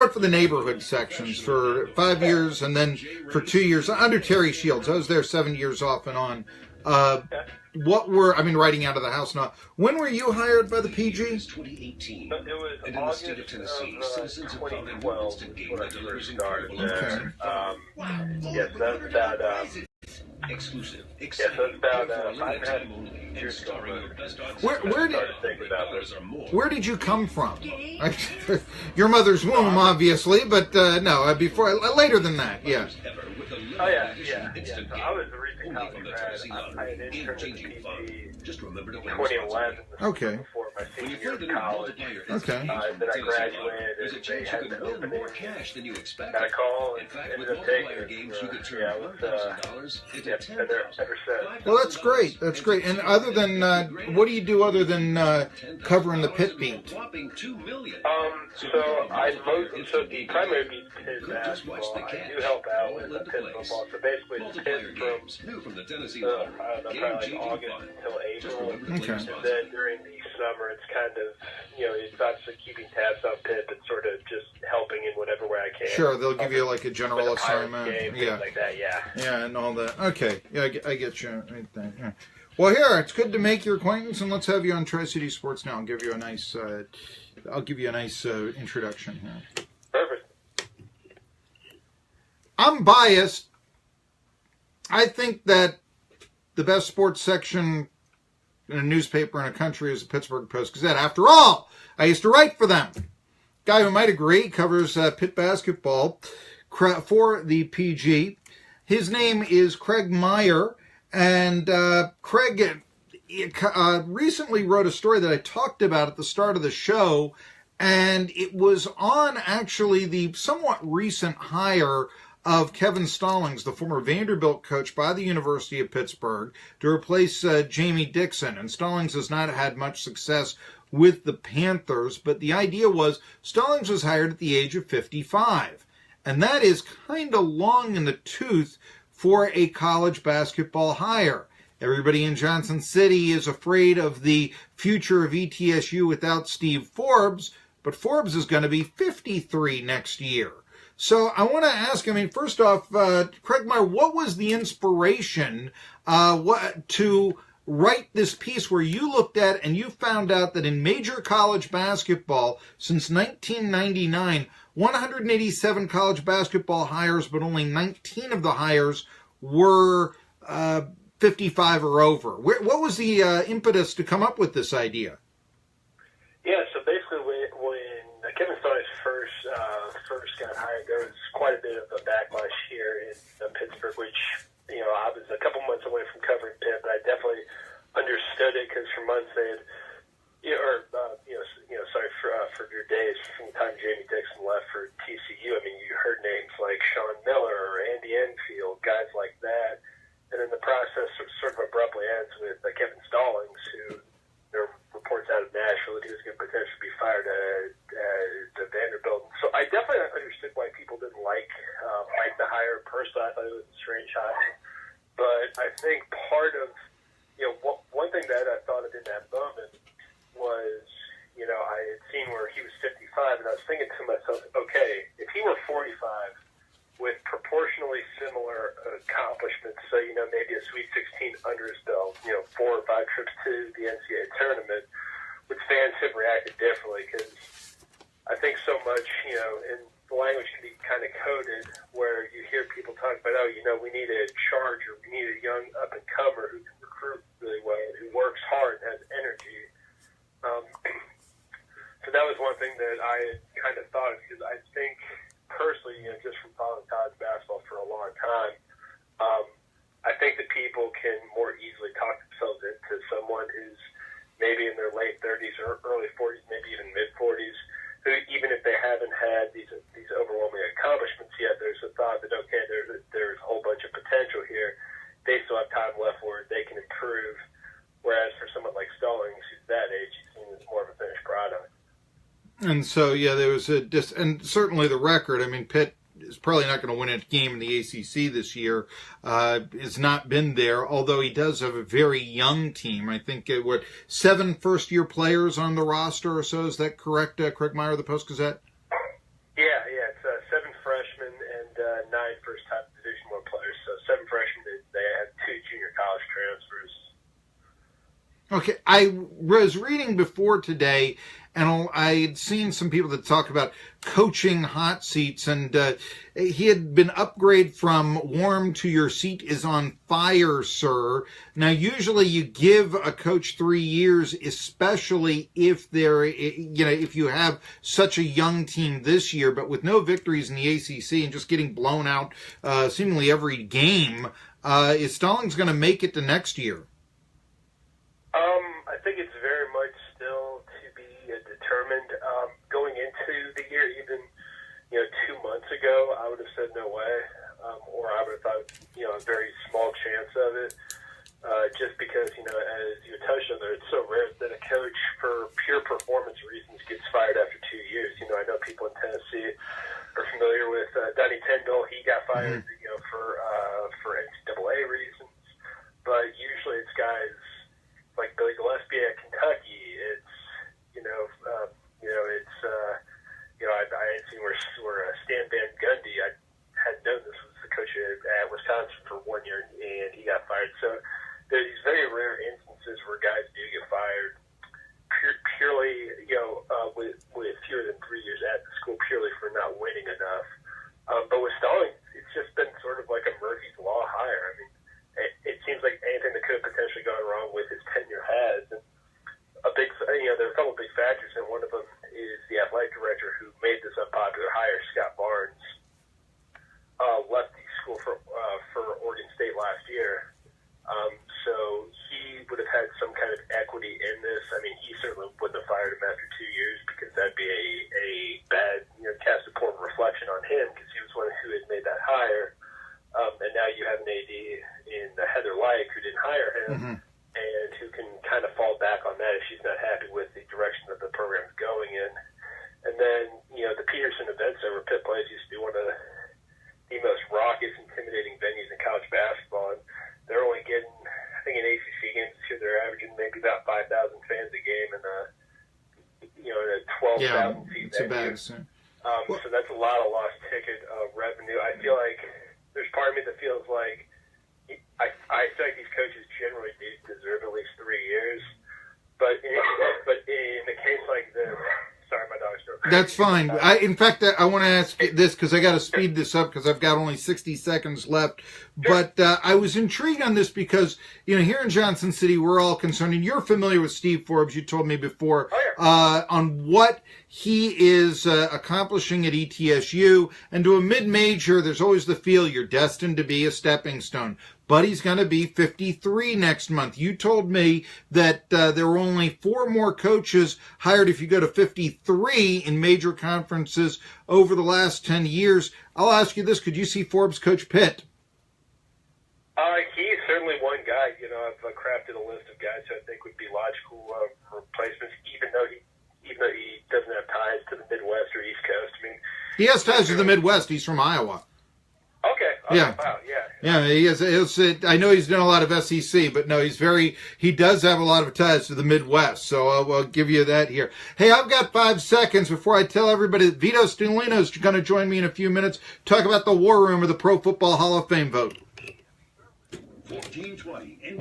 wrote for the neighborhood sections for 5 years, and then for 2 years under Terry Shields. I was there 7 years off and on. Writing out of the house now. When were you hired by the PG? 2018. It was and in the state of Tennessee, citizens have found a new instant game that delivers incredible Okay. Yes, that's about exclusive. Yes, that's about 5.5 years ago. Where did you come from? Your mother's womb, obviously, but no, later than that, yeah. Oh, yeah. So I was a recent college grad. I had interned at the PG Just remember to 2011. Okay. Before my senior year of college. Okay. Then I graduated, and they had an opening. more cash than you expected. Got a call, In and fact, ended with up taking multiplier it. games, you could turn Yeah, it was, $1,000 into been there ever since. Well, that's great. That's great. And other than, what do you do other than covering the pit beat? So the primary beat is basketball. I do help out with the pit football. So basically, it's pit from probably like August until April. Okay. And then during the summer, it's kind of, it's not just keeping tabs on pit, but sort of just helping in whatever way I can. Sure, they'll give you like a general assignment. Game, yeah. Like that, yeah. Yeah, and all that. Okay. Yeah, I get you right there. Yeah. Well, here, it's good to make your acquaintance, and let's have you on Tri-City Sports Now. I'll give you a nice introduction here. Perfect. I'm biased. I think that the best sports section in a newspaper in a country is the Pittsburgh Post-Gazette. After all, I used to write for them. Guy who might agree covers Pitt basketball for the PG. His name is Craig Meyer, and Craig recently wrote a story that I talked about at the start of the show, and it was on actually the somewhat recent hire of Kevin Stallings, the former Vanderbilt coach by the University of Pittsburgh, to replace Jamie Dixon. And Stallings has not had much success with the Panthers, but the idea was Stallings was hired at the age of 55. And that is kind of long in the tooth for a college basketball hire. Everybody in Johnson City is afraid of the future of ETSU without Steve Forbes, but Forbes is going to be 53 next year. So I want to ask, first off, Craig Meyer, what was the inspiration to write this piece where you looked at and you found out that in major college basketball since 1999, 187 college basketball hires, but only 19 of the hires were 55 or over. What was the impetus to come up with this idea? Yeah, so basically when Kevin Stallings first got hired, there was quite a bit of a backlash here in Pittsburgh, which, I was a couple months away from covering Pitt, but I definitely understood it because for months they had, for your days from the time Jamie Dixon left for TCU, you heard names like Sean Miller or Andy Enfield, guys like that, and then the process sort of abruptly ends with Kevin Stallings, who there were reports out of Nashville that he was going to potentially be fired at Vanderbilt. So I definitely understood why people didn't like the hire. Personally, I thought it was a strange hire. But I think part of, one thing that I thought of in that moment was, I had seen where he was 55, and I was thinking to myself, okay, if he were 45 with proportionally similar accomplishments, so, maybe a Sweet 16 under his belt, 4 or 5 trips to the NCAA tournament, would fans have reacted differently? Because I think so much, and the language can be kind of coded where you hear people talk about, we need a charger, we need a young up-and-comer who can recruit really well, who works hard and has energy. So that was one thing that I had kind of thought of, because I think personally, just from following college basketball for a long time, I think that people can more easily talk themselves into someone who's maybe in their late 30s or early 40s, maybe even mid-40s, who, even if they haven't had these overwhelming accomplishments yet, there's a thought that, okay, there's a whole bunch of potential here. They still have time left where they can improve, whereas for someone like Stallings, who's that age, he's seen as more of a finished product. And so, there was and certainly the record, Pitt is probably not going to win a game in the ACC this year. It's not been there, although he does have a very young team. I think 7 first-year players on the roster or so. Is that correct, Craig Meyer of the Post-Gazette? Yeah, freshmen and 9 first-time Division I players. So 7 freshmen. They had 2 junior college transfers. Okay, I was reading before today, and I had seen some people that talk about coaching hot seats, and he had been upgraded from warm to your seat is on fire, sir. Now, usually you give a coach 3 years, especially if they're, if you have such a young team this year, but with no victories in the ACC and just getting blown out seemingly every game, is Stallings going to make it to next year? I think it's very much still to be determined. Going into the year, even 2 months ago, I would have said no way, or I would have thought a very small chance of it. Just because as you touched on there, it's so rare that a coach, for pure performance reasons, gets fired after 2 years. I know people in Tennessee are familiar with Donnie Tyndall. He got fired, for NCAA reasons, but usually it's guys like Billy Gillespie at Kentucky. It's I had seen where Stan Van Gundy, I had known this was the coach at Wisconsin for 1 year, and he got fired. So there's these very rare instances where guys do get fired purely with fewer than 3 years at the school, purely for not winning enough. But with Stallings, it's just been sort of like a Murphy's Law hire. I mean, it seems like anything that could have potentially gone wrong with his tenure has. And there are a couple of big factors, and one of them is the athletic director who made this unpopular hire, Scott Barnes, left the school for Oregon State last year. So he would have had some kind of equity in this. I mean, he certainly wouldn't have fired him after 2 years, because that'd be a bad, cast a poor reflection on him, because he was one who had made that hire. And now you have an AD in Heather Lyke who didn't hire him, and who can kind of fall back on that if she's not happy with the direction that the program's going in. And then, the Peterson Event Center, Pitt Place, used to be one of the most raucous, intimidating venues in college basketball. And they're only getting, I think in ACC games this year, they're averaging maybe about 5,000 fans a game in a 12,000 seat venue. So that's a lot of lost ticket revenue. I feel like there's part of me that feels like I feel like these coaches generally do deserve at least 3 years, but in a case like this, sorry, my dog's going crazy. That's fine. In fact, I want to ask this because I got to speed this up because I've got only 60 seconds left. Sure. But I was intrigued on this because here in Johnson City, we're all concerned, and you're familiar with Steve Forbes. You told me before on what he is accomplishing at ETSU, and to a mid-major, there's always the feel you're destined to be a stepping stone. But he's going to be 53 next month. You told me that there were only 4 more coaches hired if you go to 53 in major conferences over the last 10 years. I'll ask you this. Could you see Forbes coach Pitt? He's certainly one guy. I've crafted a list of guys who I think would be logical replacements, even though he doesn't have ties to the Midwest or East Coast. I mean, he has ties to the Midwest. He's from Iowa. Okay. Yeah. Wow. Yeah. Yeah, he is. I know he's done a lot of SEC, but no, he does have a lot of ties to the Midwest. So I'll give you that here. Hey, I've got 5 seconds before I tell everybody that Vito Stulino is going to join me in a few minutes, talk about the War Room or the Pro Football Hall of Fame vote. 1420.